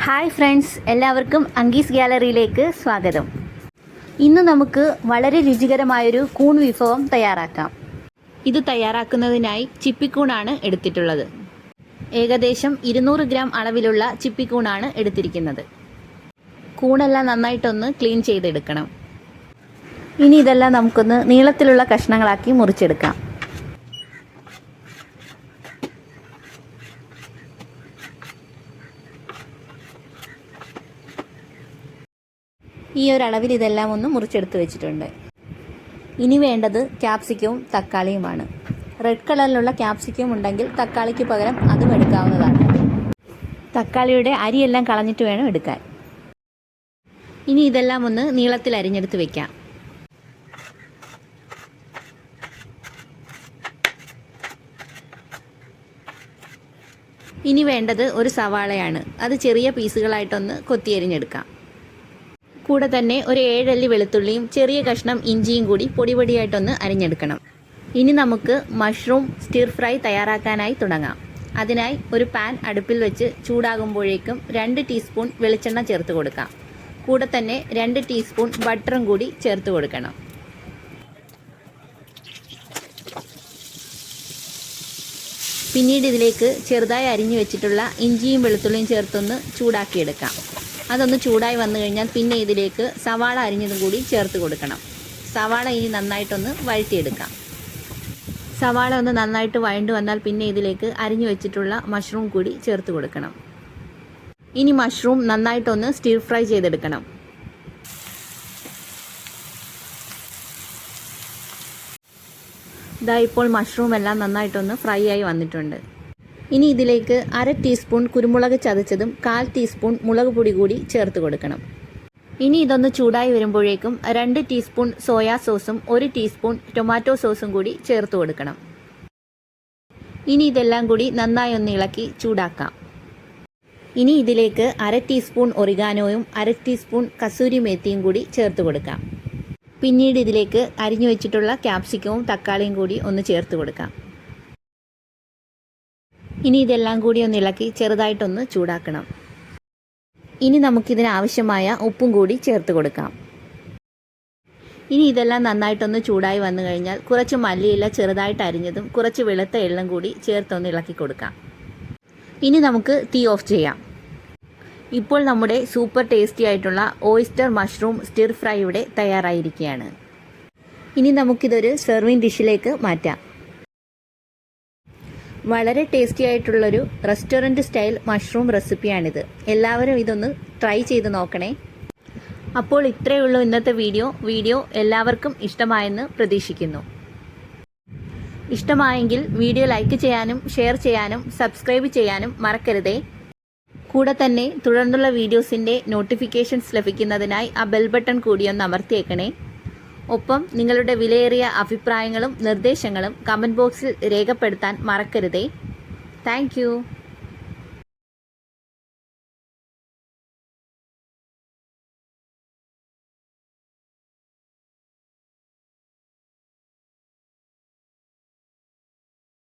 Hi friends, എല്ലാവർക്കും അങ്കീസ് ഗാലറിയിലേക്ക് സ്വാഗതം. ഇന്ന് നമുക്ക് വളരെ രുചികരമായൊരു കൂൺ വിഭവം തയ്യാറാക്കാം. ഇത് തയ്യാറാക്കുന്നതിനായി ചിപ്പിക്കൂണാണ് എടുത്തിട്ടുള്ളത്. ഏകദേശം 200 ഗ്രാം അളവിലുള്ള ചിപ്പിക്കൂണാണ് എടുത്തിരിക്കുന്നത്. കൂണെല്ലാം നന്നായിട്ടൊന്ന് ക്ലീൻ ചെയ്തെടുക്കണം. ഇനി ഇതെല്ലാം നമുക്കൊന്ന് നീളത്തിലുള്ള കഷ്ണങ്ങളാക്കി മുറിച്ചെടുക്കാം. ഈ ഒരു അളവിൽ ഇതെല്ലാം ഒന്ന് മുറിച്ചെടുത്ത് വെച്ചിട്ടുണ്ട്. ഇനി വേണ്ടത് ക്യാപ്സിക്കവും തക്കാളിയുമാണ്. റെഡ് കളറിലുള്ള ക്യാപ്സിക്കം ഉണ്ടെങ്കിൽ തക്കാളിക്ക് പകരം അതും എടുക്കാവുന്നതാണ്. തക്കാളിയുടെ അരിയെല്ലാം കളഞ്ഞിട്ട് വേണം എടുക്കാൻ. ഇനി ഇതെല്ലാം ഒന്ന് നീളത്തിൽ അരിഞ്ഞെടുത്ത് വെക്കാം. ഇനി വേണ്ടത് ഒരു സവാളയാണ്. അത് ചെറിയ പീസുകളായിട്ടൊന്ന് കൊത്തിയരിഞ്ഞെടുക്കാം. കൂടെ തന്നെ ഒരു 7 അല്ലി വെളുത്തുള്ളിയും ചെറിയ കഷ്ണം ഇഞ്ചിയും കൂടി പൊടിയായിട്ടൊന്ന് അരിഞ്ഞെടുക്കണം. ഇനി നമുക്ക് മഷ്റൂം സ്റ്റിർ ഫ്രൈ തയ്യാറാക്കാനായി തുടങ്ങാം. അതിനായി ഒരു പാൻ അടുപ്പിൽ വെച്ച് ചൂടാകുമ്പോഴേക്കും 2 ടീസ്പൂൺ വെളിച്ചെണ്ണ ചേർത്ത് കൊടുക്കാം. കൂടെ തന്നെ 2 ടീസ്പൂൺ ബട്ടറും കൂടി ചേർത്ത് കൊടുക്കണം. പിന്നീട് ഇതിലേക്ക് ചെറുതായി അരിഞ്ഞു വെച്ചിട്ടുള്ള ഇഞ്ചിയും വെളുത്തുള്ളിയും ചേർത്തൊന്ന് ചൂടാക്കിയെടുക്കാം. അതൊന്ന് ചൂടായി വന്നു കഴിഞ്ഞാൽ പിന്നെ ഇതിലേക്ക് സവാള അരിഞ്ഞതും കൂടി ചേർത്ത് കൊടുക്കണം. സവാള ഇനി നന്നായിട്ടൊന്ന് വഴറ്റിയെടുക്കാം. സവാള ഒന്ന് നന്നായിട്ട് വഴണ്ടു വന്നാൽ പിന്നെ ഇതിലേക്ക് അരിഞ്ഞു വെച്ചിട്ടുള്ള മഷ്റൂം കൂടി ചേർത്ത് കൊടുക്കണം. ഇനി മഷ്റൂം നന്നായിട്ടൊന്ന് സ്റ്റിർ ഫ്രൈ ചെയ്തെടുക്കണം. ഇതാ ഇപ്പോൾ മഷ്റൂം എല്ലാം നന്നായിട്ടൊന്ന് ഫ്രൈ ആയി വന്നിട്ടുണ്ട്. ഇനി ഇതിലേക്ക് 1/2 ടീസ്പൂൺ കുരുമുളക് ചതച്ചതും 1/4 ടീസ്പൂൺ മുളക് പൊടി കൂടി ചേർത്ത് കൊടുക്കണം. ഇനി ഇതൊന്ന് ചൂടായി വരുമ്പോഴേക്കും 2 ടീസ്പൂൺ സോയാ സോസും 1 ടീസ്പൂൺ ടൊമാറ്റോ സോസും കൂടി ചേർത്ത് കൊടുക്കണം. ഇനി ഇതെല്ലാം കൂടി നന്നായി ഒന്ന് ഇളക്കി ചൂടാക്കാം. ഇനി ഇതിലേക്ക് 1/2 ടീസ്പൂൺ ഒറിഗാനോയും 1/2 ടീസ്പൂൺ കസൂരി മേത്തിയും കൂടി ചേർത്ത് കൊടുക്കാം. പിന്നീട് ഇതിലേക്ക് അരിഞ്ഞു വെച്ചിട്ടുള്ള ക്യാപ്സിക്കവും തക്കാളിയും കൂടി ഒന്ന് ചേർത്ത് കൊടുക്കാം. ഇനി ഇതെല്ലാം കൂടി ഒന്ന് ഇളക്കി ചെറുതായിട്ടൊന്ന് ചൂടാക്കണം. ഇനി നമുക്കിതിനാവശ്യമായ ഉപ്പും കൂടി ചേർത്ത് കൊടുക്കാം. ഇനി ഇതെല്ലാം നന്നായിട്ടൊന്ന് ചൂടായി വന്നു കഴിഞ്ഞാൽ കുറച്ച് മല്ലിയില ചെറുതായിട്ട് അരിഞ്ഞതും കുറച്ച് വെളുത്ത എള്ളും കൂടി ചേർത്തൊന്ന് ഇളക്കി കൊടുക്കാം. ഇനി നമുക്ക് തീ ഓഫ് ചെയ്യാം. ഇപ്പോൾ നമ്മുടെ സൂപ്പർ ടേസ്റ്റി ആയിട്ടുള്ള ഓയിസ്റ്റർ മഷ്റൂം സ്റ്റിർ ഫ്രൈ ഇവിടെ തയ്യാറായിരിക്കുകയാണ്. ഇനി നമുക്കിതൊരു സെർവിങ് ഡിഷിലേക്ക് മാറ്റാം. വളരെ ടേസ്റ്റി ആയിട്ടുള്ളൊരു റെസ്റ്റോറൻറ്റ് സ്റ്റൈൽ മഷ്റൂം റെസിപ്പിയാണിത്. എല്ലാവരും ഇതൊന്ന് ട്രൈ ചെയ്ത് നോക്കണേ. അപ്പോൾ ഇത്രയേ ഉള്ളൂ ഇന്നത്തെ വീഡിയോ എല്ലാവർക്കും ഇഷ്ടമായെന്ന് പ്രതീക്ഷിക്കുന്നു. ഇഷ്ടമായെങ്കിൽ വീഡിയോ ലൈക്ക് ചെയ്യാനും ഷെയർ ചെയ്യാനും സബ്സ്ക്രൈബ് ചെയ്യാനും മറക്കരുതേ. കൂടെ തന്നെ തുടർന്നുള്ള വീഡിയോസിൻ്റെ നോട്ടിഫിക്കേഷൻസ് ലഭിക്കുന്നതിനായി ആ ബെൽ ബട്ടൺ കൂടി ഒന്ന് അമർത്തിയേക്കണേ. ഒപ്പം നിങ്ങളുടെ വിലയേറിയ അഭിപ്രായങ്ങളും നിർദ്ദേശങ്ങളും കമൻറ്റ് ബോക്സിൽ രേഖപ്പെടുത്താൻ മറക്കരുതേ. താങ്ക്